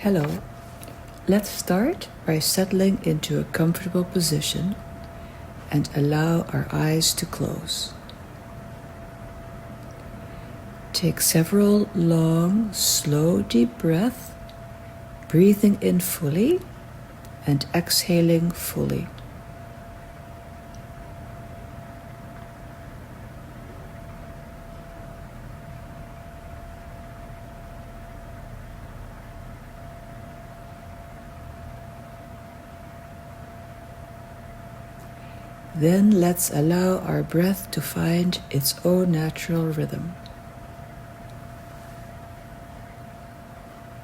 Hello. Let's start by settling into a comfortable position and allow our eyes to close. Take several long, slow, deep breaths, breathing in fully and exhaling fully. Then let's allow our breath to find its own natural rhythm.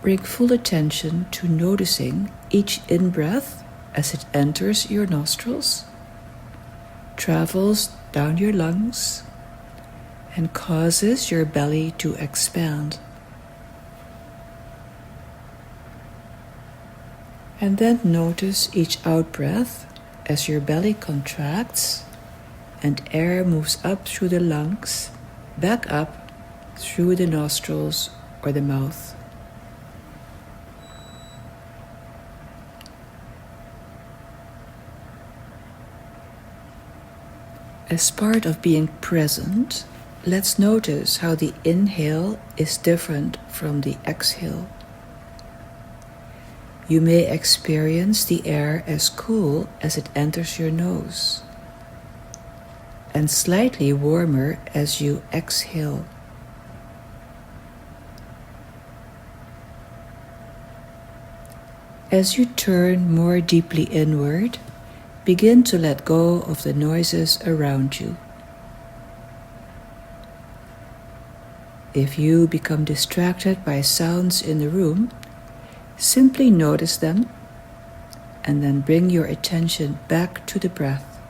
Bring full attention to noticing each in-breath as it enters your nostrils, travels down your lungs, and causes your belly to expand. And then notice each out-breath as your belly contracts and air moves up through the lungs, back up through the nostrils or the mouth. As part of being present, let's notice how the inhale is different from the exhale. You may experience the air as cool as it enters your nose and slightly warmer as you exhale. As you turn more deeply inward, begin to let go of the noises around you. If you become distracted by sounds in the room, simply notice them and then bring your attention back to the breath.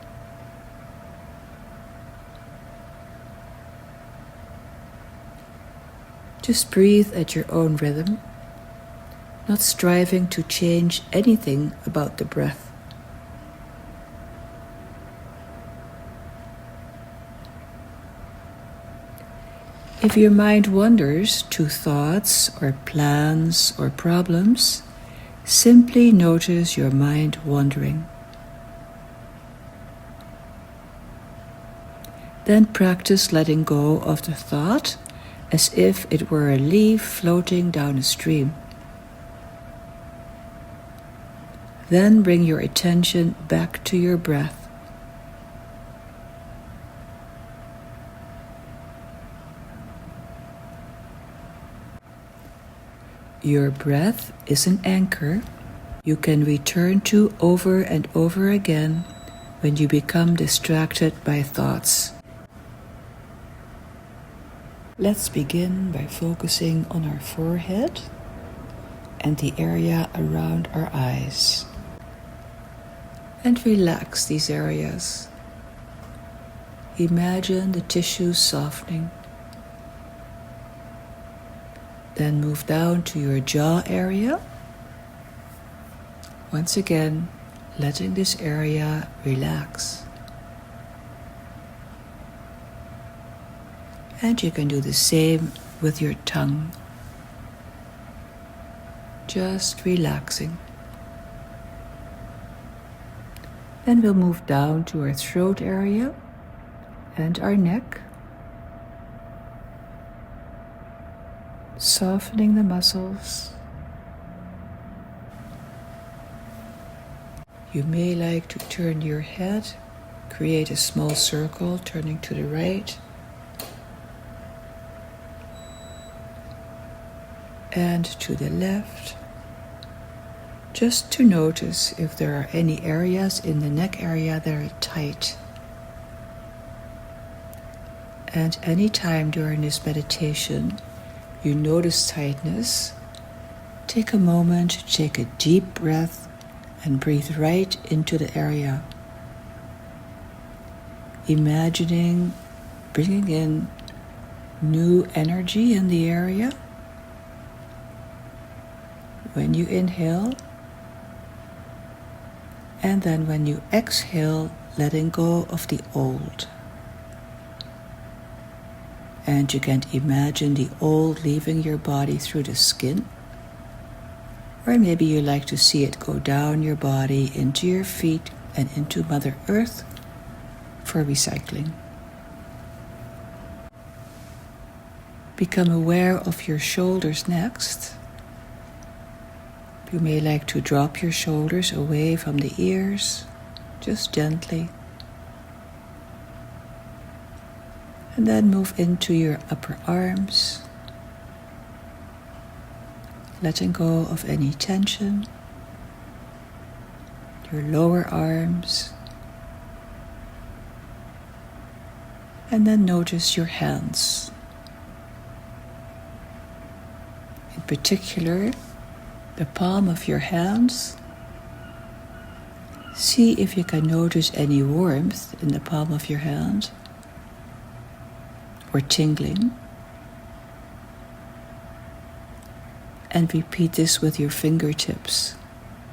Just breathe at your own rhythm, not striving to change anything about the breath. If your mind wanders to thoughts or plans or problems, simply notice your mind wandering. Then practice letting go of the thought as if it were a leaf floating down a stream. Then bring your attention back to your breath. Your breath is an anchor you can return to over and over again when you become distracted by thoughts. Let's begin by focusing on our forehead and the area around our eyes. And relax these areas. Imagine the tissues softening. Then move down to your jaw area. Once again, letting this area relax. And you can do the same with your tongue. Just relaxing. Then we'll move down to our throat area and our neck. Softening the muscles. You may like to turn your head, create a small circle turning to the right and to the left, just to notice if there are any areas in the neck area that are tight. And any time during this meditation you notice tightness, take a moment to take a deep breath and breathe right into the area. Imagining bringing in new energy in the area. When you inhale, and then when you exhale, letting go of the old. And you can imagine the old leaving your body through the skin Or maybe you like to see it go down your body into your feet and into Mother Earth for recycling. Become aware of your shoulders next. You may like to drop your shoulders away from the ears, just gently. And then move into your upper arms, letting go of any tension. Your lower arms. And then notice your hands. In particular, the palm of your hands. See if you can notice any warmth in the palm of your hand or tingling. And repeat this with your fingertips,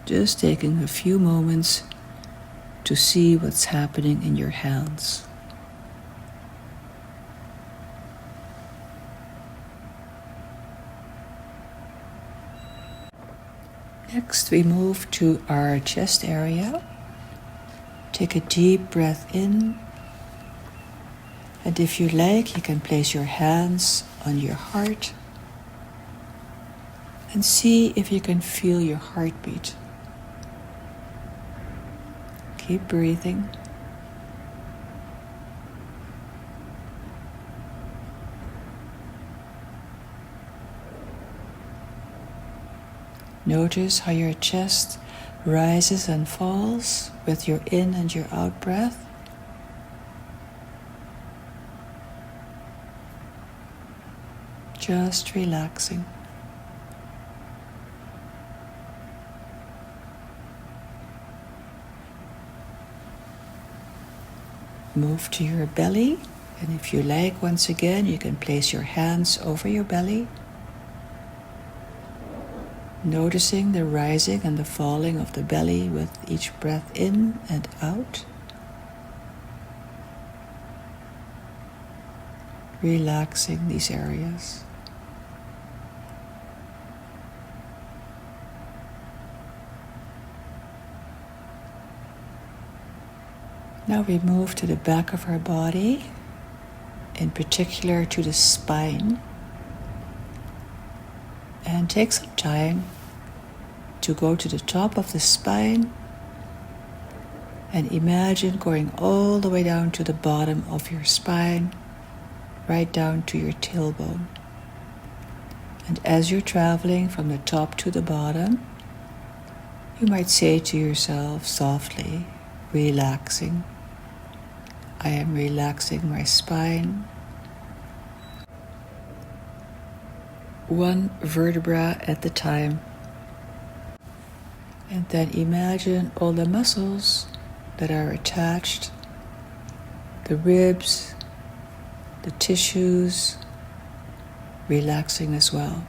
just taking a few moments to see what's happening in your hands. Next, we move to our chest area. Take a deep breath in. And if you like, you can place your hands on your heart and see if you can feel your heartbeat. Keep breathing. Notice how your chest rises and falls with your in and your out breath. Just relaxing. Move to your belly, and if you like, once again, you can place your hands over your belly. Noticing the rising and the falling of the belly with each breath in and out. Relaxing these areas. Now we move to the back of our body, in particular to the spine. And take some time to go to the top of the spine and imagine going all the way down to the bottom of your spine, right down to your tailbone. And as you're traveling from the top to the bottom, you might say to yourself softly, relaxing, I am relaxing my spine. One vertebra at a time. And then imagine all the muscles that are attached, the ribs, the tissues, relaxing as well.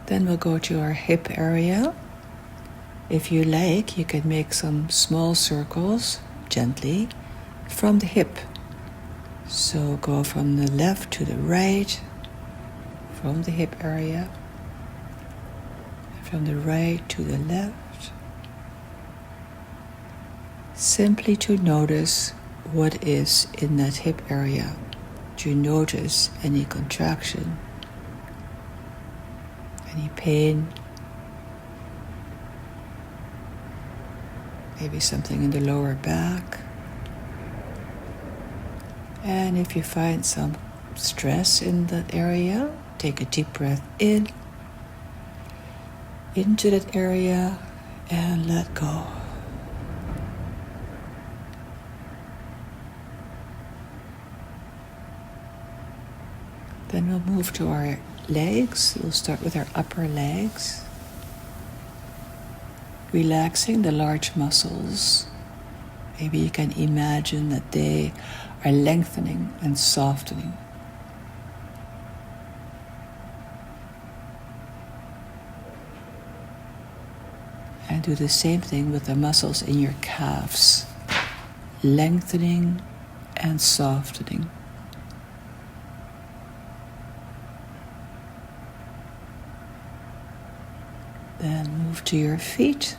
Then we'll go to our hip area. If you like, you can make some small circles, gently, from the hip. So go from the left to the right, from the hip area, from the right to the left. Simply to notice what is in that hip area. Do you notice any contraction? Any pain? Maybe something in the lower back. And if you find some stress in that area, take a deep breath in, into that area, and let go. Then we'll move to our legs. We'll start with our upper legs. Relaxing the large muscles. Maybe you can imagine that they are lengthening and softening. And do the same thing with the muscles in your calves, lengthening and softening. Then move to your feet.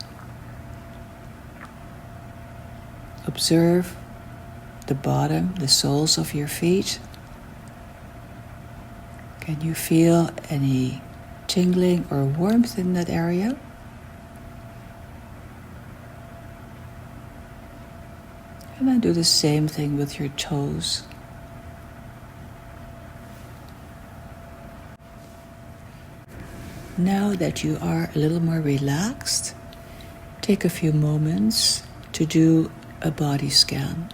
Observe the bottom, the soles of your feet. Can you feel any tingling or warmth in that area? And then do the same thing with your toes. Now that you are a little more relaxed, take a few moments to do a body scan.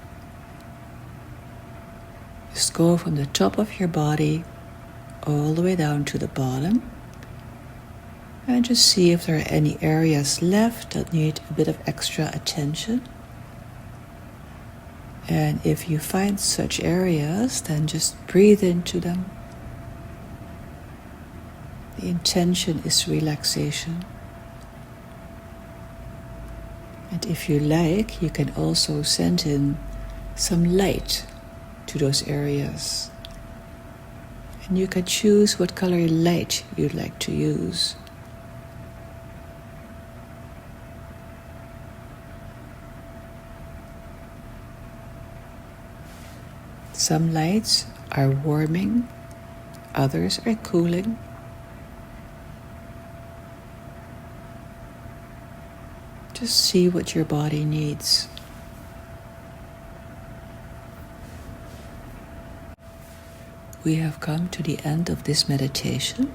Just go from the top of your body all the way down to the bottom and just see if there are any areas left that need a bit of extra attention. And if you find such areas, then just breathe into them. The intention is relaxation. And if you like, you can also send in some light to those areas. And you can choose what color light you'd like to use. Some lights are warming, others are cooling. Just see what your body needs. We have come to the end of this meditation.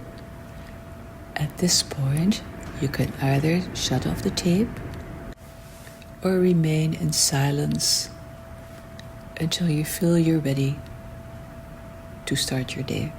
At this point, you can either shut off the tape or remain in silence until you feel you're ready to start your day.